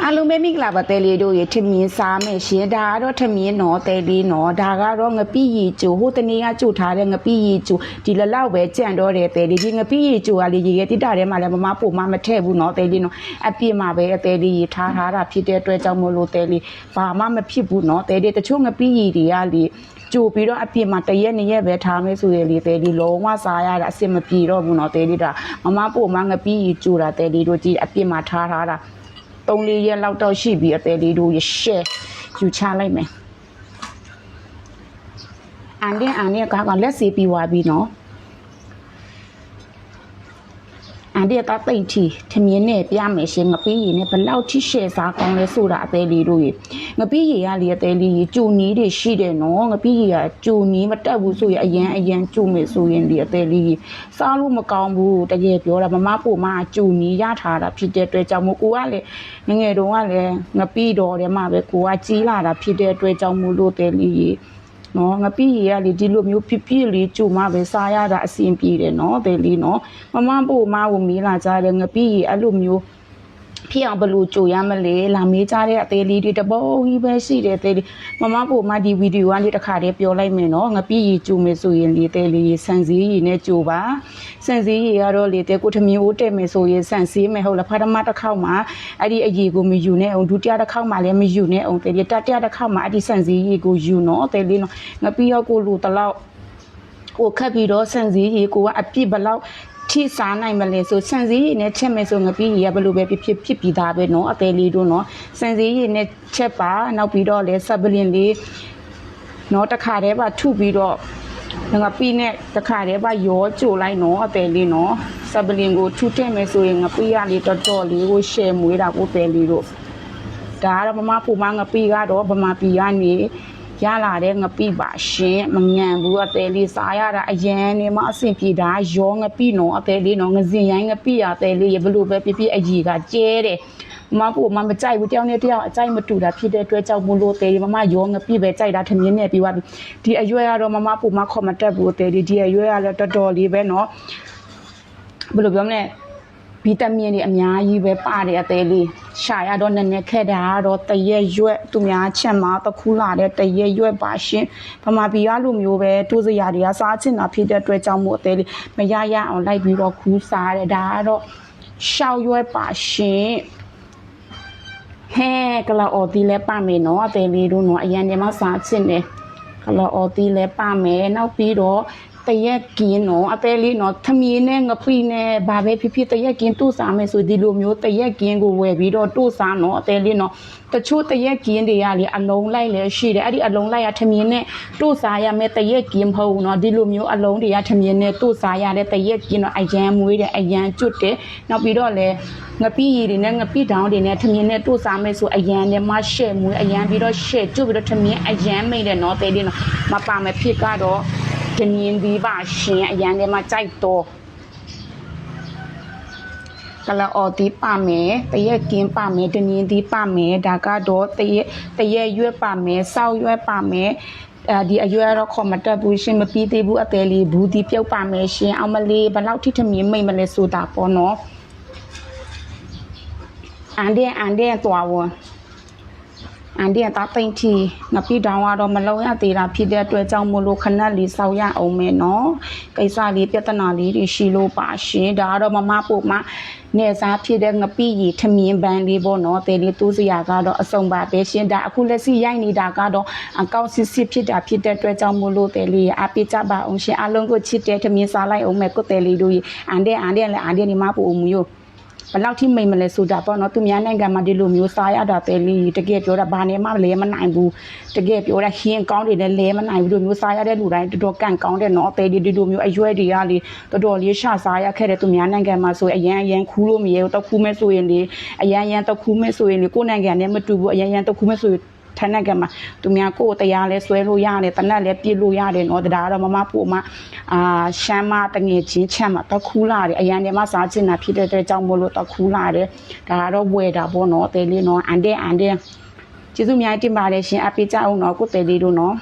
အလုံးမဲမိကလာပါတဲလေးတို့ရထမင်းစားမယ်ရှင်ဒါကတော့ထမင်းနော်တဲလေးနော်ဒါကတော့ငပိရီကျိုဟိုတနေ့ကကျိုထားတဲ့ငပိရီကျိုဒီလလောက်ပဲကြံတော့တယ်တဲလေးဒီငပိရီကျိုကလေးရေရဲ့တိတာထဲမှာလည်းမမပို့မထည့်ဘူးနော်တဲလေးနော်အပြစ်မှာပဲတဲလေးရထားတာဖြစ်တဲ့အတွက်ကြောင့်မလို့တဲလေးဘာမှမဖြစ်ဘူးနော်တဲလေးတချို့ငပိရီတွေကလေကြိုပြီးတော့အပြစ်မှာတရက်နှစ်ရက်ပဲထားမယ်ဆိုရင်လေတဲလေးလုံးဝစားရတာအစ်မပြေတော့ဘူးနော်တဲလေးဒါမမပို့မငပိရီကျိုတာတဲလေးတို့ကြည့်အပြစ်မှာထားတာ3-4 ရက်လောက်တော့ရှိပြီအသေးလေးတို့ရရှယ်ယူချလိုက်မယ်အန်ဒီကလက်စီပြီးသွားပြီနော်အန်ဒီကတိတ်ထီထမင်းနဲ့ပြမယ်ရှင်ငပိရီနဲ့ဘလောက်ထိရှယ်စားကောင်းလဲဆိုတာအသေးလေးတို့ရငပိရီကလေအသေးလေးကျူနီးတွေရှိတယ်နော်ငပိရီကကျူနီးမတက်ဘူးဆိုရင်အရန်ကျူမယ်ဆိုရင်ဒီအသေးလေးစားလို့မကောင်းဘူးတကယ်ပြောတာမမပို့မကျူနီးရထားတာဖြစ်တဲ့အတွက်ကြောင့်မို့ကိုကလည်းငယ်တုန်းကလည်းငပိတော်တယ်မှာပဲကိုကကြီးလာတာဖြစ်တဲ့အတွက်ကြောင့်မို့လို့သေးလေးနော်ငပိရီကလေဒီလိုမျိုးဖြစ်ဖြစ်လေးကျူမှပဲစားရတာအဆင်ပြေတယ်နော်တဲလေးနော်မမပို့မကိုမီးလာကြတယ်ငပိရီအဲ့လိုမျိုးဖြစ်အောင်ဘလို့ကြိုရမလဲလာမေးကြတဲ့အသေးလေးတွေတပုံကြီးပဲရှိတယ်သေးလေးမမပို့မဒီဗီဒီယိုကလေးတစ်ခါတည်းပြောလိုက်မယ်နော်ငပိရီကြိုမယ်ဆိုရင်လေသေးလေးဆန်စည်းရည်နဲ့ကြိုပါဆန်စည်းရည်ကတော့လေတဲ့ကိုထမင်းအိုးတက်မယ်ဆိုရင်ဆန်စည်းမယ်ဟုတ်လားပထမတစ်ခေါက်မှာအဲ့ဒီအရည်ကိုမယူနဲ့အောင်ဒုတိယတစ်ခေါက်မှာလည်းမယူနဲ့အောင်သေးလေးတတိယတစ်ခေါက်မှာအဲ့ဒီဆန်စည်းရည်ကိုယူနော်သေးလေးနော်ငပိရောက်ကိုလူတလောက်ကိုခက်ပြီးတော့ဆန်စည်းရည်ကိုကအပြစ်ဘလောက်ထိစားနိုင်မလဲဆိုဆန်စည်းရည်နဲ့ချက်မယ်ဆိုငပိရဘလို့ပဲဖြစ်ပြီးသားပဲနော်အသေးလေးတို့နော်ဆန်စည်းရည်နဲ့ချက်ပါနောက်ပြီးတော့လဲဆပ်ပလင်လေးနော်တခါတည်းပါထုပြီးတော့ငပိနဲ့တခါတည်းပါရောကြိုလိုက်နော်အသေးလေးနော်ဆပ်ပလင်ကိုထုထည့်မယ်ဆိုရင်ငပိရလေးတော်တော်လေးကိုရှယ်မွေးတာကိုသေးလေးတို့ဒါကတော့မမဖူမငပိကတော့ဗမာပြည်ကနေရလာတဲ့ငပိပါရှင်မငံဘူးအသေးလေးစားရတာအရန်နေမှအဆင်ပြေတာရောငပိနော်အသေးလေးနော်ငစင်ရိုင်းငပိရအသေးလေးရဘလို့ပဲဖြစ်အကြီးကကျဲတယ်မပို့မကြိုက်ဘူးတယောက်နဲ့တယောက်အကြိုက်မတူတာဖြစ်တဲ့အတွက်ကြောင့်မို့လို့သေးမမရောငပိပဲကြိုက်တာထမင်းနဲ့ပြီးသွားပြီဒီအရွယ်ကတော့မမပို့မခေါ်မတက်ဘူးသေးဒီအရွယ်ကလည်းတော်တော်လေးပဲနော်ဘယ်လိုပြောမလဲဗီတာမင်တွေအများကြီးပဲပါတယ်အသေးလေးရှာရတော့နည်းနည်းခက်တာတော့တရက်ရွက်သူများချက်မှာတခုလာတဲ့တရက်ရွက်ပါရှင်ဗမာပြည်ကလိုမျိုးပဲတိုးစရာတွေကစားချင်တာဖြစ်တဲ့အတွက်ကြောင့်မို့အသေးလေးမရအောင်လိုက်ပြီးတော့ခူးစားတယ်ဒါကတော့ရှောက်ရွက်ပါရှင်ဟဲကလာအော်ဒီလဲပါမယ်နော်အသေးလေးတို့နော်အရန်နေမှစားချင်တယ်ကလာအော်ဒီလဲပါမယ်နောက်ပြီးတော့တရက်ကင်းနော်အသေးလေးနော်ထမင်းနဲ့ငပိနဲ့ဘာပဲဖြစ်တရက်ကင်းတို့စားမယ်ဆိုဒီလိုမျိုးတရက်ကင်းကိုဝယ်ပြီးတော့တို့စားနော်အသေးလေးနော်တချို့တရက်ကင်းတွေကလေအလုံးလိုက်လဲရှိတယ်အဲ့ဒီအလုံးလိုက်ရထမင်းနဲ့တို့စားရမယ်တရက်ကင်းမဟုတ်ဘူးနော်ဒီလိုမျိုးအလုံးတွေကထမင်းနဲ့တို့စားရတဲ့တရက်ကင်းတော့အရန်မွေးတယ်အရန်ကျွတ်တယ်နောက်ပြီးတော့လေငပိရည်တွေနဲ့ငပိတောင်းတွေနဲ့ထမင်းနဲ့တို့စားမယ်ဆိုအရန်နဲ့မရှဲ့မွေးအရန်ပြီးတော့ရှဲ့ကျွတ်ပြီးတော့ထမင်းအရန်မိတ်တယ်နော်သေးလေးနော်မပါမယ်ဖြစ်ကတော့တနင်းဒီပါရှင်အရန်ထဲမှာကြိုက်တော့ကလာအော်ဒီပါမယ်တရက်ကင်းပါမယ်တနင်းဒီပါမယ်ဒါကတော့တရက်ရွက်ပါမယ်စောက်ရွက်ပါမယ်ဒီအရွယ်တော့ခေါ်မတက်ဘူးရှင်မပြီးသေးဘူးအသေးလေးဘူးဒီပြုတ်ပါမယ်ရှင်အောင်မလေးဘယ်လောက်ထိထမင်းမိတ်မလဲဆိုတာပေါ့နော်အန်ဒီသွားဝအန်ဒီကတိတ်ထီငပိတောင်ကတော့မလုံးရသေးတာဖြစ်တဲ့အတွက်ကြောင့်မို့လို့ခဏလေးစောက်ရအောင်မယ်နော်ကိစ္စလေးပြဿနာလေးတွေရှိလို့ပါရှင်ဒါကတော့မမပို့မနေစားဖြစ်တဲ့ငပိရီထမင်းပန်းလေးပေါ့နော်တဲလေးတိုးစရာကတော့အစုံပါပဲရှင်ဒါအခုလက်စီရိုက်နေတာကတော့အကောက်စစ်ဖြစ်တာဖြစ်တဲ့အတွက်ကြောင့်မို့လို့တဲလေးအပိကြပါအောင်ရှင်အလုံးကိုချစ်တဲ့ထမင်းစားလိုက်အောင်မယ်ကိုတဲလေးတို့အန်ဒီနေမပို့အောင်မျိုးဘယ်လောက်ထိမိတ်မလဲဆိုတာပေါ့နော်သူများနိုင်ငံမှာဒီလိုမျိုးစားရတာပဲလေတကယ်ပြောတာဘာနဲ့မှလဲမနိုင်ဘူးတကယ်ပြောတာဟင်းကောင်းတွေလည်းလဲမနိုင်ဘူးဒီလိုမျိုးစားရတဲ့လူတိုင်းတော်တော်ကန့်ကောင်းတဲ့နော်ပဲဒီလိုမျိုးအရွယ်တွေကလေတော်တော်လေးရှာစားရခဲ့တဲ့သူများနိုင်ငံမှာဆိုအရန်ခူးလို့မရဘူးတော့ခူးမဲ့ဆိုရင်လေအရန်တော့ခူးမဲ့ဆိုရင်လေကိုယ်နိုင်ငံနဲ့မတူဘူးအရန်တော့ခူးမဲ့ဆိုထက်နဲ့ကမှာသူများကိုတရားလဲဆွဲလို့ရတယ်တနက်လဲပြစ်လို့ရတယ်နော်ဒါတော့မပို့မရှမ်းမတငယ်ချင်းချက်မှာတော့ခူးလာတယ်အရန်ထဲမှာစားချင်တာဖြစ်တဲ့အတွက်ကြောင့်မို့လို့တော့ခူးလာတယ်ဒါကတော့ဝယ်တာပေါ့နော်တဲလေးနော်အန်တဲ့ကျေးဇူးများတင်ပါတယ်ရှင်အပိကြအောင်နော်ကိုတဲလေးတို့နော်